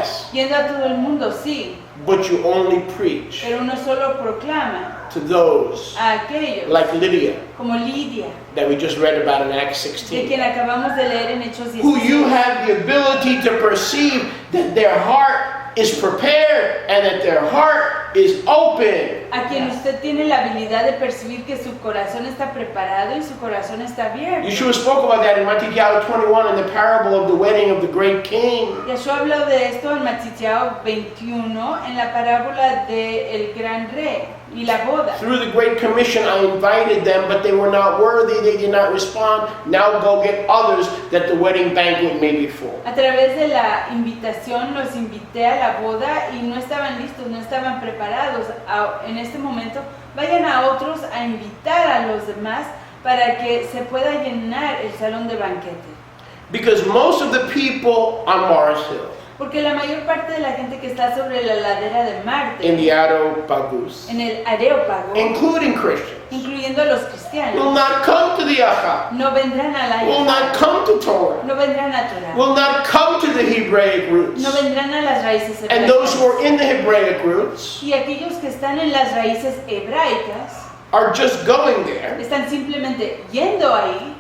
yes. Yendo a todo el mundo, sí. But you only preach Pero uno solo proclama to those a aquellos, like Lydia como Lidia, that we just read about in Acts de 16. quien acabamos de leer en Hechos Who you 16. have the ability to perceive that their heart is prepared and that their heart is open. A quien usted tiene la habilidad de percibir que su corazón está preparado y su corazón está abierto. Yeshua spoke about that in Matthew 21 in the parable of the wedding of the great king. Yeshua habló de esto en Mateo 21, en la parábola del gran rey y la boda. Through the Great Commission, I invited them, but they were not worthy. They did not respond. Now go get others, that the wedding banquet may be full. A través de la invitación los invité a la boda y no estaban listos, no estaban preparados. En este momento, vayan a otros a invitar a los demás para que se pueda llenar el salón de banquete. Because most of the people on Mars Hill, Porque la mayor parte de la gente que está sobre la ladera de Marte, in the Areopagus, en el Areópago, including Christians, incluyendo a los will cristianos, not come to the Aha, no vendrán a la will not come to Torah, no vendrán a Torah, will not come to the Hebraic roots. no vendrán a las raíces And those who hebraicas. are in the Hebraic roots Y aquellos que están en las raíces hebraicas are just going there están simplemente yendo ahí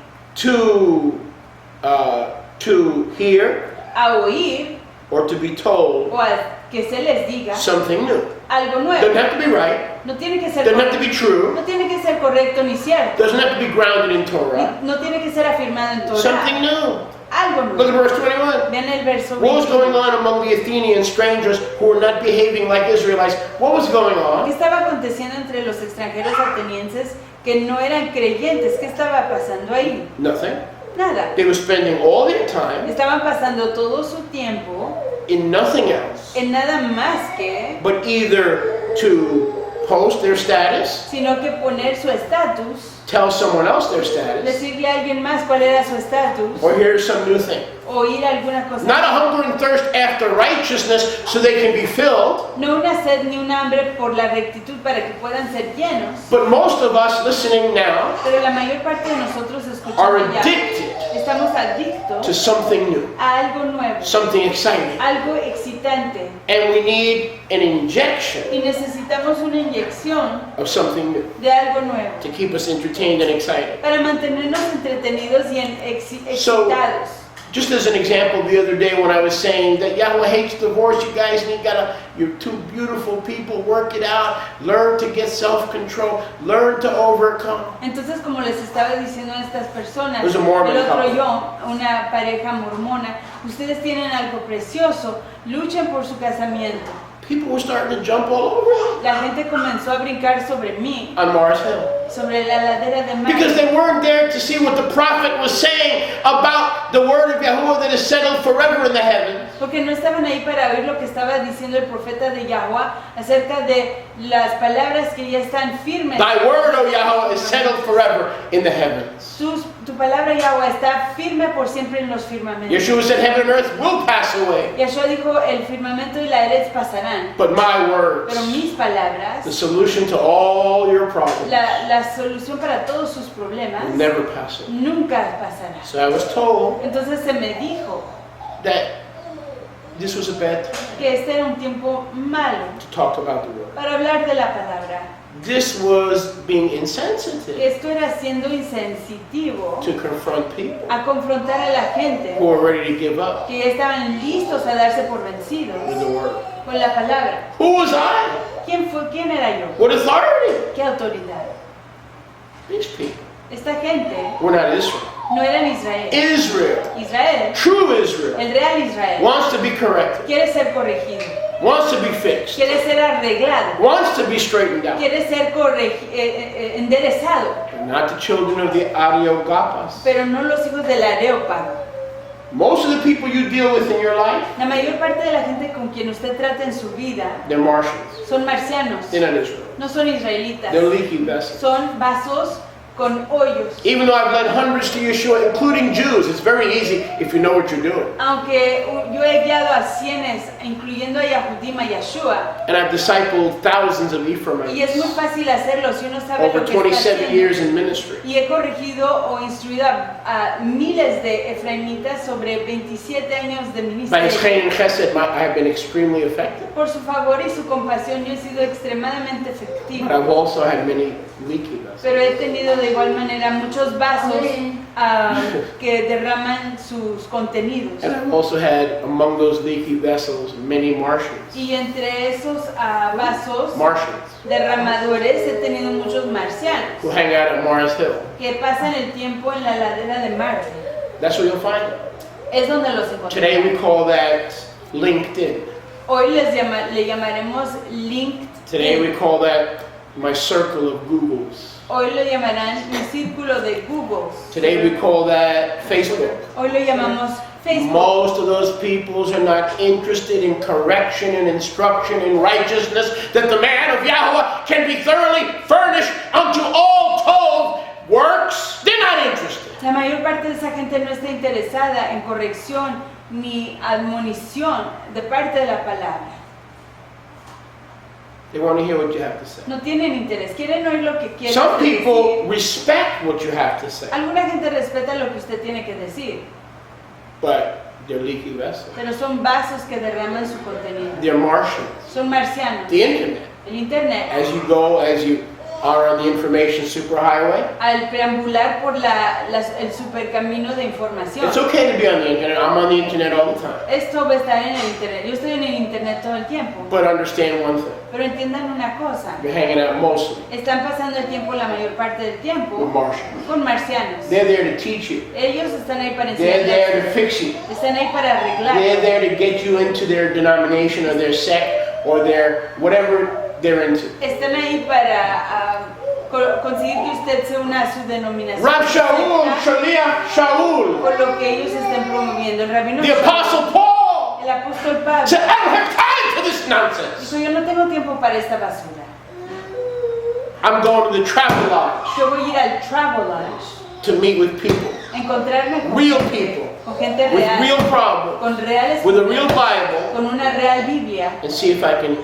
to hear a oír or to be told o a que se les diga something new. algo Doesn't nuevo. have to be right, No tiene que ser doesn't have to correcto, be true, no tiene que ser correcto ni cierto, doesn't have to be grounded in Torah. no tiene que ser afirmado en Torah. Something new. Algo Look at nuevo. verse 21. Vean el verso What was going 21. on among the Athenian strangers who were not behaving like Israelites? What was going ¿Qué on? estaba aconteciendo entre los extranjeros atenienses que no eran creyentes? ¿Qué estaba pasando ahí? Nothing. Nada. They were spending all their time Estaban pasando todo su tiempo in nothing else en nada más que, but either to post their status, sino que poner su estatus, tell someone else their status, decirle a alguien más cuál era su estatus, or hear some new thing. oír alguna cosa. Not a hunger and thirst after righteousness so they can be filled, No una sed ni un hambre por la rectitud para que puedan ser llenos, but most of us listening now pero la mayor parte de nosotros are escuchando ya addicted estamos to adictos something new, a algo nuevo, something exciting. algo excitante, And we need an injection y necesitamos una inyección of something new de algo nuevo to keep us entertained and excited. para mantenernos entretenidos y So, excitados. just as an example, the other day when I was saying that Yahweh hates divorce, you guys you're two beautiful people, work it out, learn to get self-control, learn to overcome. Entonces, como les estaba diciendo a estas personas, There's a el Mormon otro couple. yo, una pareja mormona, ustedes tienen algo precioso, luchen por su casamiento. People were starting to jump all over me La gente comenzó a brincar sobre mí, on Mars Hill. sobre la ladera de Because Marte, they weren't there to see what the prophet was saying about the word of Yahuwah that is settled forever in the heavens. porque no estaban ahí para oír lo que estaba diciendo el profeta de Yahweh acerca de las palabras que ya están firmes. Thy word, O Yahweh, is settled forever in the heavens. Tu palabra Yahweh está firme por siempre en los firmamentos. Yeshua said heaven and earth will pass away, Yahshua dijo, el firmamento y la eretz pasarán, but my words, pero mis palabras, the solution to all your problems, la solución para todos sus problemas, will never pass away. nunca pasará. So I was told Entonces se me dijo that this was a bad time que este era un tiempo malo to talk about the word. para hablar de la palabra. This was being insensitive Esto era siendo insensitivo to confront people a confrontar a la gente who are ready to give up que ya estaban listos a darse por vencidos with the word. con la palabra. Who was I? ¿Quién era yo? What authority? ¿Qué autoridad? These people Esta gente were not Israel. no eran Israel. Israel, Israel, true Israel, el real Israel, wants to be corrected, quiere ser corregido, wants to be fixed, quiere ser arreglado, wants to be straightened out. quiere ser enderezado, And not the children of the Areopagus. pero no los hijos del Areópago. Most of the people you deal with in your life, La mayor parte de la gente con quien usted trata en su vida they're Martians. son marcianos, They're not Israel. no son israelitas, They're leaky vessels. son vasos con hoyos. Even though I've led hundreds to Yeshua, including Jews, it's very easy if you know what you're doing. Aunque yo he guiado a cienes, incluyendo a Yahudim, a Yeshua, And I've discipled thousands of y es muy Ephraimites fácil hacerlo si uno sabe over lo que está 27 haciendo. years in ministry. Y he corregido o instruido a miles de efraimitas sobre 27 años de By His ministerio. Chayin and Chesed, I have been extremely effective. Por su favor y su compasión yo he sido extremadamente But efectivo. I've also had many leaky vessels. Pero he tenido de igual manera muchos vasos que derraman sus contenidos. And I've also had among those leaky vessels many Martians. Y entre esos vasos Martians derramadores he tenido muchos marcianos who hang out at Mars Hill. que pasan el tiempo en la ladera de Marte. That's where you'll find them. Es donde los Today we encontramos. call that LinkedIn. Hoy le llamaremos LinkedIn. Today we call that my circle of Googles. Hoy lo llamarán mi círculo de Google. Today we call that Facebook. Hoy lo llamamos Facebook. Most of those peoples are not interested in correction and instruction in righteousness, that the man of Yahweh can be thoroughly furnished unto all tov works. They're not interested. La mayor parte de esa gente no está interesada en corrección ni admonición de parte de la palabra. They want to hear what you have to say. No tienen interés, quieren oír lo que quieren Some people decir. respect what you have to say, Alguna gente respeta lo que usted tiene que decir, but they're leaky vessels. pero son vasos que derraman su contenido. They're Martians. Son marcianos. The internet. El internet, As you are on the information superhighway, al preambular por el supercamino de información. it's okay to be on the internet. I'm on the internet all the time. Esto va a estar en el internet. Yo estoy en el internet todo el tiempo. But understand one thing. Pero entiendan una cosa. You're hanging out mostly Están pasando el tiempo, la mayor parte del with tiempo, Martians. con marcianos. They're there to teach you. Ellos están ahí para They're there to enseñar. fix you. Están ahí para arreglar. They're there to get you into their denomination or their sect or their whatever they're into. Están ahí para conseguir que usted sea una su denominación. Rab Shaul, Shaliach Shaul, Por lo que ellos estén promoviendo. El rabino the Shaul, Apostle Paul el apóstol Pablo, said, I don't have time for this nonsense. dijo, yo no tengo tiempo para esta basura. I'm going to the Travelodge Yo voy a ir al Travelodge, to meet with people, a encontrarme con real gente, people, con gente with real, real problems, con reales with a real Bible, con una real Biblia, and see if I can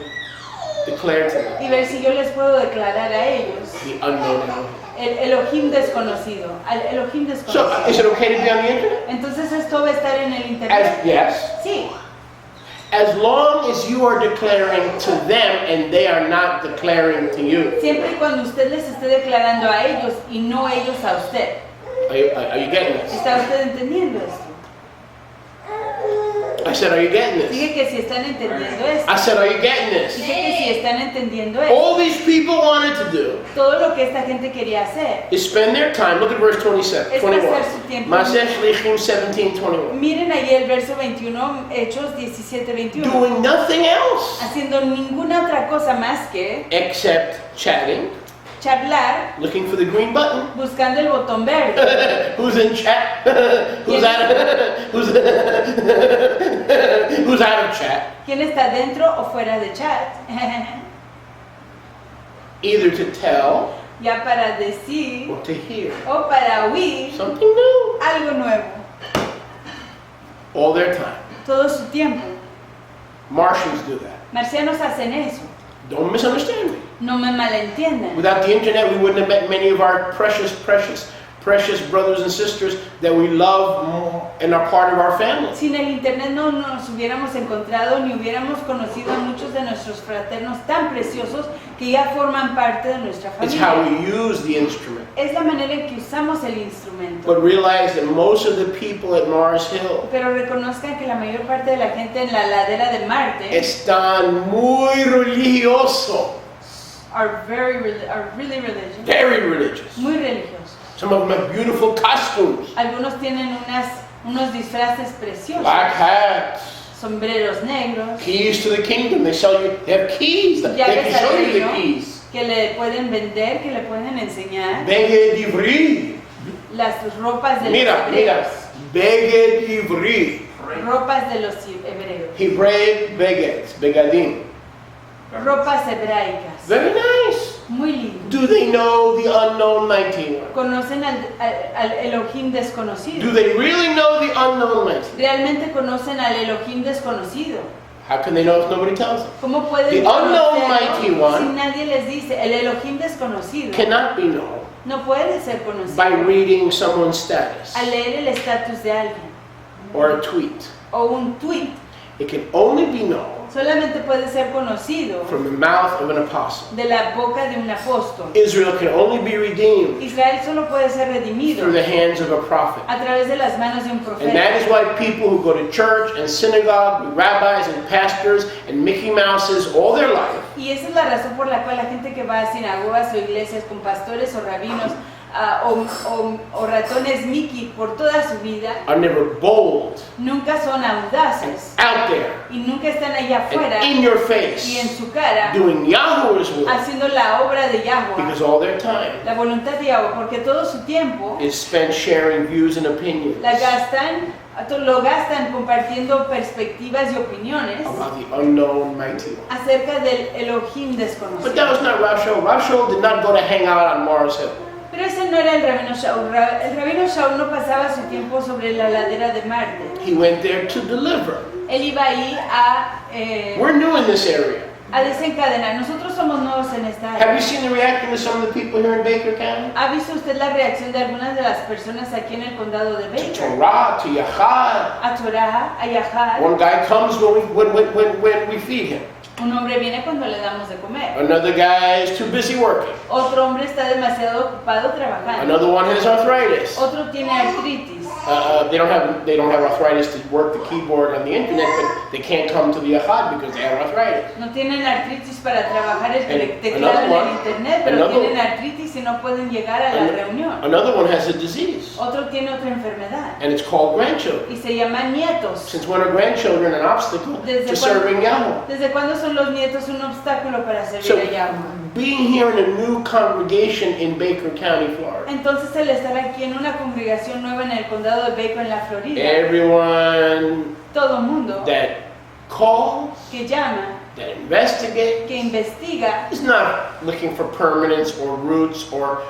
declare to them y ver si yo les puedo declarar a ellos the unknown Elohim. el Elohim desconocido, al Elohim So, desconocido. is it okay to be on the internet? Entonces esto va a estar en el internet. Yes. Sí, As long as you are declaring to them and they are not declaring to you. siempre y cuando usted les esté declarando a ellos y no ellos a usted. Are you getting this? ¿Está usted entendiendo esto? I said, are you getting this? Dije que si están entendiendo esto. I said, are you getting this? Dije que si están entendiendo esto. All these people wanted to do Todo lo que esta gente quería hacer. is spend their time, look at verse 27, Es 21. pasar su tiempo. Maseh Shlichim 17:21. Miren ahí el verso 21, Hechos 17-21. Doing nothing else Haciendo ninguna otra cosa más que except chatting, charlar, looking for the green button. buscando el botón verde. Who's in chat? Who's out of chat? ¿Quién está dentro o fuera de chat? Either to tell Ya para decir or to hear o para oír something new. algo nuevo. All their time. Todo su tiempo. Martians do that. Marcianos hacen eso. Don't misunderstand me. No me malentiendan. Without the internet, we wouldn't have met many of our precious brothers and sisters that we love and are part of our family. Sin el internet no nos hubiéramos encontrado ni hubiéramos conocido a muchos de nuestros fraternos tan preciosos que ya forman parte de nuestra It's how familia. we use the instrument. Es la manera en que usamos el instrumento. But realize that most of the people at Mars Hill Pero reconozcan que la mayor parte de la gente en la ladera de Marte están muy religioso, are really religious. very religious. Muy religiosos. Some of them have beautiful costumes, Algunos tienen unos disfraces preciosos. black hats, Sombreros negros. keys to the kingdom. They have keys. They Llaves can al show you the reino keys. que le pueden vender, que le pueden enseñar. Beged Ivri. Las ropas de Mira, los mira. hebreos. Beged Ivri. Ropas de los hebreos. Hebraic begeds, begadim. Ropas hebraicas. Very nice. muy lindos. Do they know the unknown mighty one? Conocen al Elohim desconocido. Do they really know the unknown mighty one? Realmente conocen al Elohim desconocido. How can they know if nobody tells them? ¿Cómo pueden The unknown conocerlo mighty one si nadie les dice? El Elohim desconocido Cannot be known no puede ser by conocido reading someone's status al leer el estatus de alguien or a tweet. o un tweet. It can only be known Solamente puede ser conocido from the mouth of an apostle. de la boca de un apóstol. Israel can only be redeemed Israel solo puede ser redimido through the hands of a prophet. a través de las manos de un And that profeta. is why people who go to church and synagogue, with rabbis and pastors and Mickey Mouses all their life, Y esa es la razón por la cual la gente que va a sinagogas o iglesias con pastores o rabinos o ratones Mickey por toda su vida, are never bold nunca son audaces out there y nunca están allá afuera and in your y en face su cara doing Yahweh's will, haciendo la obra de because Yahweh, all their time la voluntad de Yahweh, porque todo su tiempo is spent sharing views and opinions lo gastan compartiendo perspectivas y opiniones about the unknown mighty one. acerca del Elohim But that desconocido. was not Rav Shaul. Rav Shaul did not go to hang out on Mars Hill. Pero ese no era el rabino Shaul. El rabino Shaul no pasaba su tiempo sobre la ladera de Marte. He went there to deliver. Él iba ahí We're new in this area. a desencadenar. Nosotros somos nuevos en esta Have you área. seen the reaction of some of the people here in Baker County? ¿Ha visto usted la reacción de algunas de las personas aquí en el condado de To Baker? Torah, to Yachad. A Torah, a Yahad. One guy comes when we feed him. Un hombre viene cuando le damos de comer. Another guy is too busy working. Otro hombre está demasiado ocupado trabajando. Another one has arthritis. Otro tiene artritis. They don't have arthritis to work the keyboard on the internet, but they can't come to the Yachad because they have arthritis. No tienen artritis para trabajar el And teclado en another el one- internet, pero another- tienen artritis y no pueden llegar a la An- reunión. Another one has a disease, Otro tiene otra enfermedad and it's called grandchildren. y se llaman nietos. Since when are grandchildren an obstacle Desde to serving Yahweh? ¿Desde cuándo son los nietos un obstáculo para servir So, a Yahweh? being here in a new congregation in Baker County, Florida, Entonces el estar aquí en una congregación nueva en el condado de Baker, en la Florida, everyone todo mundo that calls, que llama, that investigates, que investiga, is not looking for permanence or roots or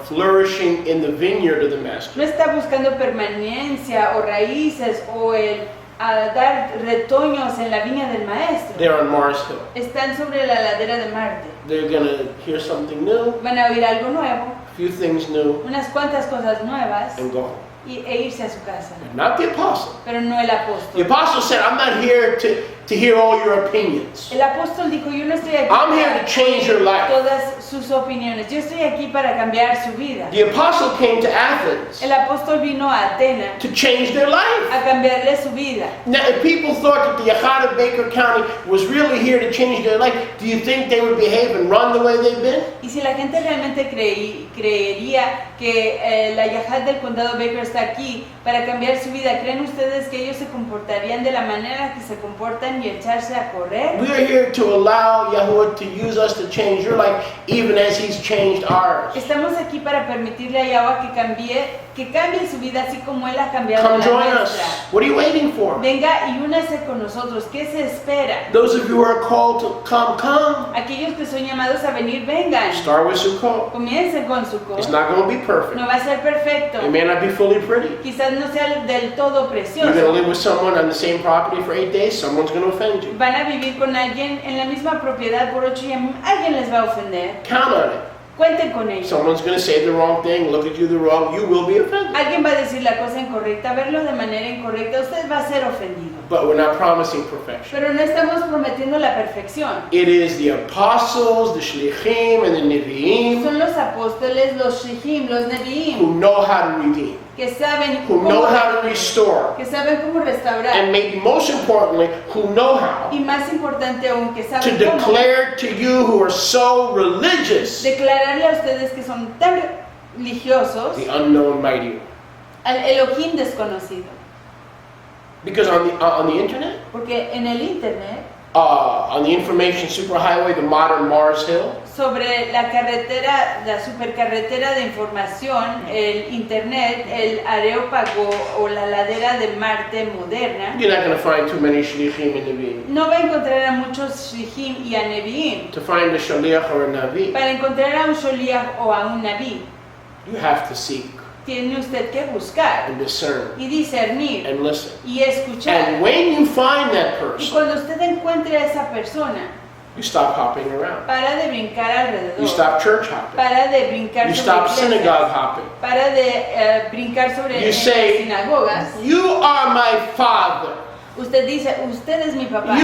flourishing in the vineyard of the Master. no está buscando permanencia o raíces o el dar retoños en la viña del maestro. They're on Mars Hill. Están sobre la ladera de Marte. They're going to hear something new, Van a oír algo nuevo, a few things new, unas cuantas cosas nuevas and go home. e irse a su casa. Not the apostle. Pero no el The apóstol. apostle said, I'm not here to hear all your opinions. El apóstol dijo, yo no estoy aquí I'm here para to change your life. todas sus opiniones. Yo estoy aquí para cambiar su vida. The apostle came to Athens El apóstol vino a Atenas to change their life. a cambiarle su vida. Now, if people thought that the Yachad of Baker County was really here to change their life, do you think they would behave and run the way they've been? Y si la gente realmente creería que la Yahad del condado Baker está aquí para cambiar su vida, ¿creen ustedes que ellos se comportarían de la manera que se comportan y echarse a correr? We are here to allow Yahuwah to use us to change your life, even as He's changed ours. Estamos aquí para permitirle a Yahweh que cambie su vida así como Él ha cambiado Come la join nuestra. us. What are you waiting for? Venga y únase con nosotros. ¿Qué se espera? Those of you who are called to come, come. Aquellos que son llamados a venir, vengan. Start with Sukkot. Comiencen con su It's cosa. not going to be perfect. No va a ser perfecto. It may not be fully pretty. Quizás no sea del todo You're going to precioso. live with someone on the same property for 8 days, someone's going to offend you. Van a vivir con alguien en la misma propiedad por 8 días. Alguien les va a ofender. Count on it. Cuenten con ello. Someone's going to say the wrong thing, look at you the wrong, you will be offended. Alguien va a decir la cosa incorrecta, verlo de manera incorrecta. Usted va a ser ofendido. But we're not promising perfection. Pero no estamos prometiendo la perfección. It is the apostles, the shlichim, and the nevi'im Son los apóstoles, los shihim, los neviim, who know how to redeem, que saben who know how to restore, que saben cómo restaurar. and maybe most importantly, who know how Y más importante aún, que to saben cómo declare to you who are so religious declararle a ustedes que son tan religiosos the unknown mighty one. al Elohim desconocido. Because on the internet, Porque en el internet, on the information superhighway, the modern Mars Hill, sobre la carretera, la supercarretera de información, el internet, el Areópago o la ladera de Marte moderna, you're not going to find too many shlichim and nevi'im. no va a encontrar a muchos shlichim y a nevi'im. To find a shaliach or a navi, Para encontrar a un sholiach o a un naví, you have to seek tiene usted que buscar and discern y discernir and listen. y escuchar. And when you find that Y person, cuando usted encuentre a esa persona, you stop hopping around. para de brincar alrededor, You stop church hopping. para de brincar You sobre stop iglesias, synagogue hopping. para de brincar sobre You en las say, sinagogas. you are my father. Usted dice, usted es mi papá.